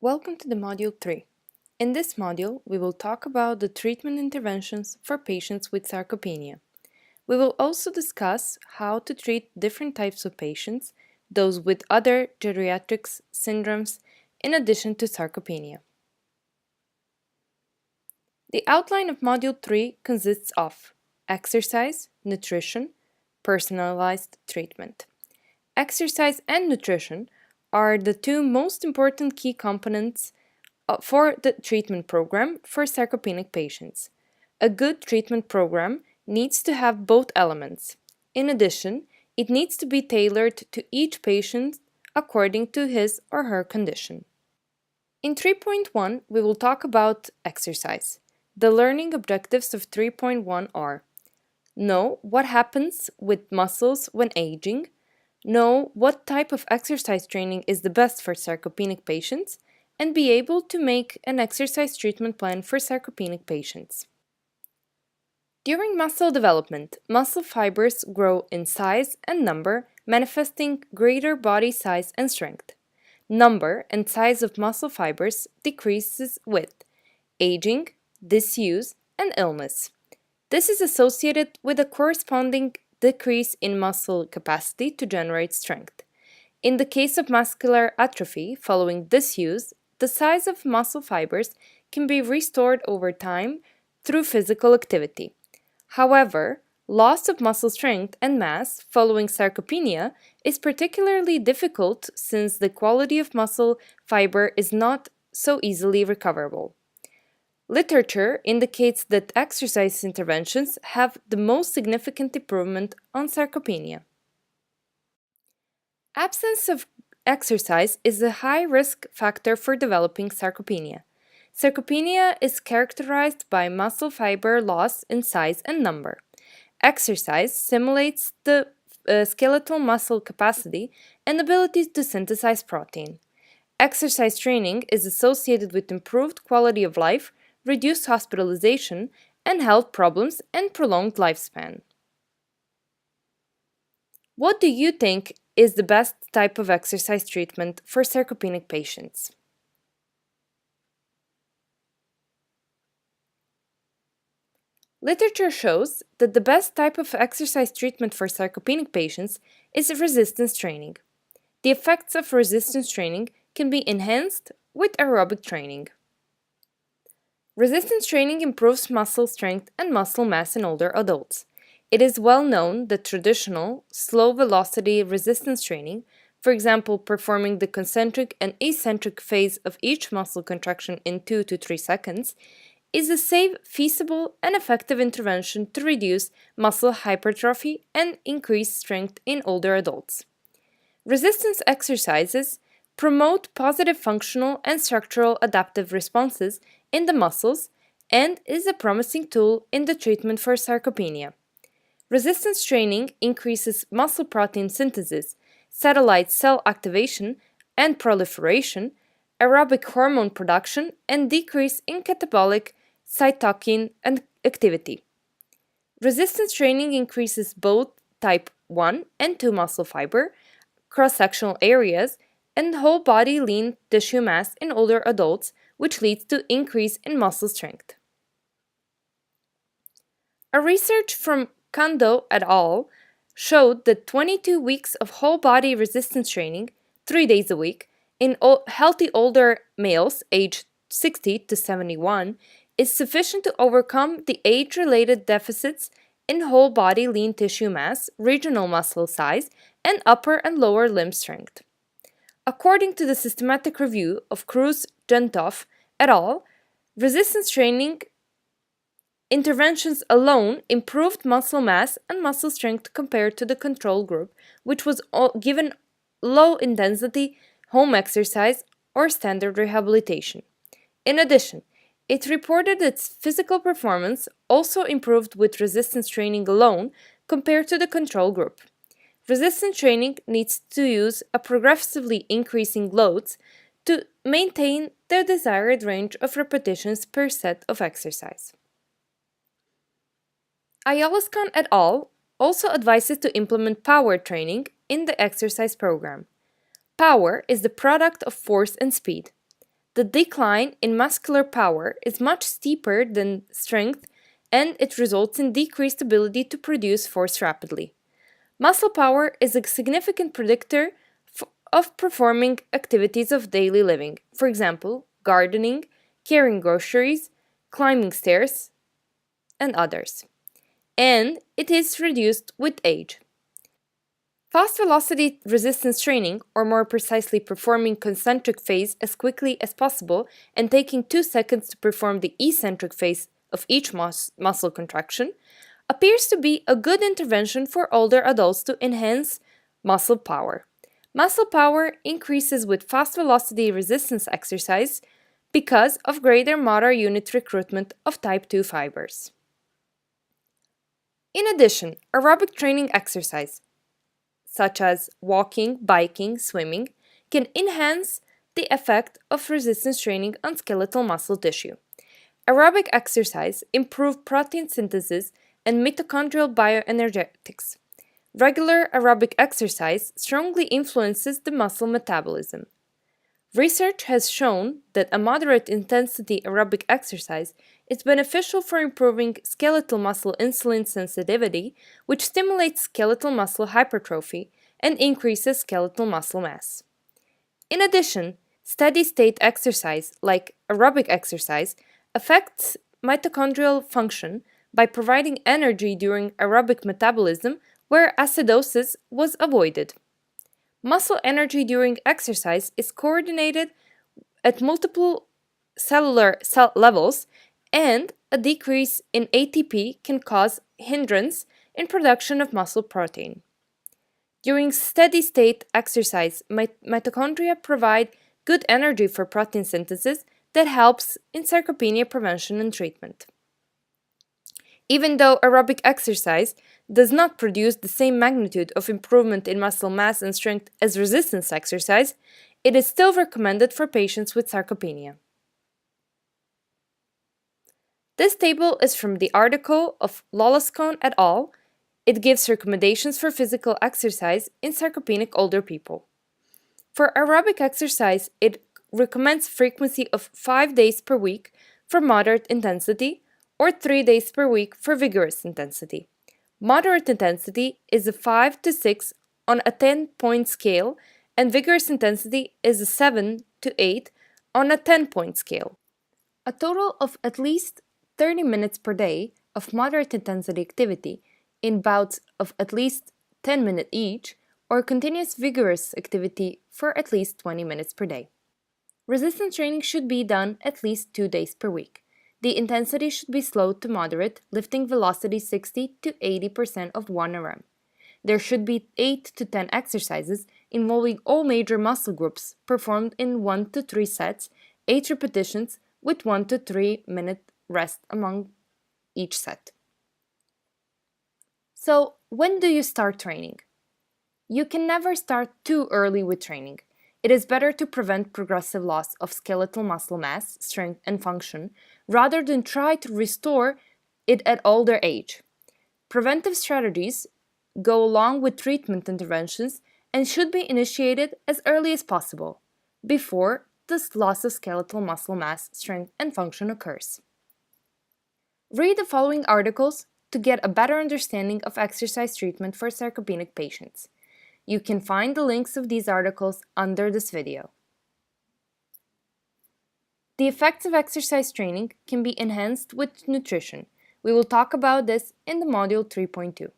Welcome to the Module 3. In this module, we will talk about the treatment interventions for patients with sarcopenia. We will also discuss how to treat different types of patients, those with other geriatric syndromes, in addition to sarcopenia. The outline of Module 3 consists of exercise, nutrition, personalized treatment. Exercise and nutrition are the two most important key components for the treatment program for sarcopenic patients. A good treatment program needs to have both elements. In addition, it needs to be tailored to each patient according to his or her condition. In 3.1, we will talk about exercise. The learning objectives of 3.1 are: know what happens with muscles when aging, know what type of exercise training is the best for sarcopenic patients, and be able to make an exercise treatment plan for sarcopenic patients. During muscle development, muscle fibers grow in size and number, manifesting greater body size and strength. Number and size of muscle fibers decreases with aging, disuse, and illness. This is associated with a corresponding decrease in muscle capacity to generate strength. In the case of muscular atrophy following disuse, the size of muscle fibers can be restored over time through physical activity. However, loss of muscle strength and mass following sarcopenia is particularly difficult since the quality of muscle fiber is not so easily recoverable. Literature indicates that exercise interventions have the most significant improvement on sarcopenia. Absence of exercise is a high risk factor for developing sarcopenia. Sarcopenia is characterized by muscle fiber loss in size and number. Exercise simulates the skeletal muscle capacity and ability to synthesize protein. Exercise training is associated with improved quality of life, reduced hospitalization, and health problems and prolonged lifespan. What do you think is the best type of exercise treatment for sarcopenic patients? Literature shows that the best type of exercise treatment for sarcopenic patients is resistance training. The effects of resistance training can be enhanced with aerobic training. Resistance training improves muscle strength and muscle mass in older adults. It is well known that traditional, slow-velocity resistance training, for example, performing the concentric and eccentric phase of each muscle contraction in 2 to 3 seconds, is a safe, feasible, and effective intervention to reduce muscle hypertrophy and increase strength in older adults. Resistance exercises promote positive functional and structural adaptive responses in the muscles and is a promising tool in the treatment for sarcopenia. Resistance training increases muscle protein synthesis, satellite cell activation and proliferation, aerobic hormone production, and decrease in catabolic cytokine activity. Resistance training increases both type 1 and 2 muscle fiber, cross-sectional areas, and whole body lean tissue mass in older adults, which leads to increase in muscle strength. A research from Kondo et al. Showed that 22 weeks of whole body resistance training, 3 days a week, in healthy older males aged 60 to 71 is sufficient to overcome the age-related deficits in whole body lean tissue mass, regional muscle size, and upper and lower limb strength. According to the systematic review of Cruz-Gentov et al., resistance training interventions alone improved muscle mass and muscle strength compared to the control group, which was given low-intensity home exercise or standard rehabilitation. In addition, it reported its physical performance also improved with resistance training alone compared to the control group. Resistance training needs to use a progressively increasing loads to maintain the desired range of repetitions per set of exercise. Ayalaskan et al. Also advises to implement power training in the exercise program. Power is the product of force and speed. the decline in muscular power is much steeper than strength, and it results in decreased ability to produce force rapidly. Muscle power is a significant predictor of performing activities of daily living, for example, gardening, carrying groceries, climbing stairs, and others. And it is reduced with age. Fast velocity resistance training, or more precisely performing concentric phase as quickly as possible and taking 2 seconds to perform the eccentric phase of each muscle contraction, appears to be a good intervention for older adults to enhance muscle power. Muscle power increases with fast velocity resistance exercise because of greater motor unit recruitment of type 2 fibers. In addition, aerobic training exercise, such as walking, biking, swimming, can enhance the effect of resistance training on skeletal muscle tissue. Aerobic exercise improves protein synthesis and mitochondrial bioenergetics. Regular aerobic exercise strongly influences the muscle metabolism. Research has shown that a moderate intensity aerobic exercise is beneficial for improving skeletal muscle insulin sensitivity, which stimulates skeletal muscle hypertrophy and increases skeletal muscle mass. In addition, steady-state exercise, like aerobic exercise, affects mitochondrial function by providing energy during aerobic metabolism where acidosis was avoided. Muscle energy during exercise is coordinated at multiple cellular cell levels, and a decrease in ATP can cause hindrance in production of muscle protein. During steady-state exercise, mitochondria provide good energy for protein synthesis that helps in sarcopenia prevention and treatment. Even though aerobic exercise does not produce the same magnitude of improvement in muscle mass and strength as resistance exercise, it is still recommended for patients with sarcopenia. This table is from the article of Lolascone et al. It gives recommendations for physical exercise in sarcopenic older people. For aerobic exercise, it recommends frequency of 5 days per week for moderate intensity or 3 days per week for vigorous intensity. Moderate intensity is a 5 to 6 on a 10-point scale, and vigorous intensity is a 7 to 8 on a 10-point scale. A total of at least 30 minutes per day of moderate intensity activity in bouts of at least 10 minutes each, or continuous vigorous activity for at least 20 minutes per day. Resistance training should be done at least 2 days per week. The intensity should be slow to moderate, lifting velocity 60 to 80% of 1 RM. There should be 8 to 10 exercises involving all major muscle groups performed in 1 to 3 sets, 8 repetitions with 1 to 3 minute rest among each set. So, when do you start training? You can never start too early with training. It is better to prevent progressive loss of skeletal muscle mass, strength, and function rather than try to restore it at older age. Preventive strategies go along with treatment interventions and should be initiated as early as possible, before this loss of skeletal muscle mass, strength, and function occurs. Read the following articles to get a better understanding of exercise treatment for sarcopenic patients. You can find the links of these articles under this video. The effects of exercise training can be enhanced with nutrition. We will talk about this in the module 3.2.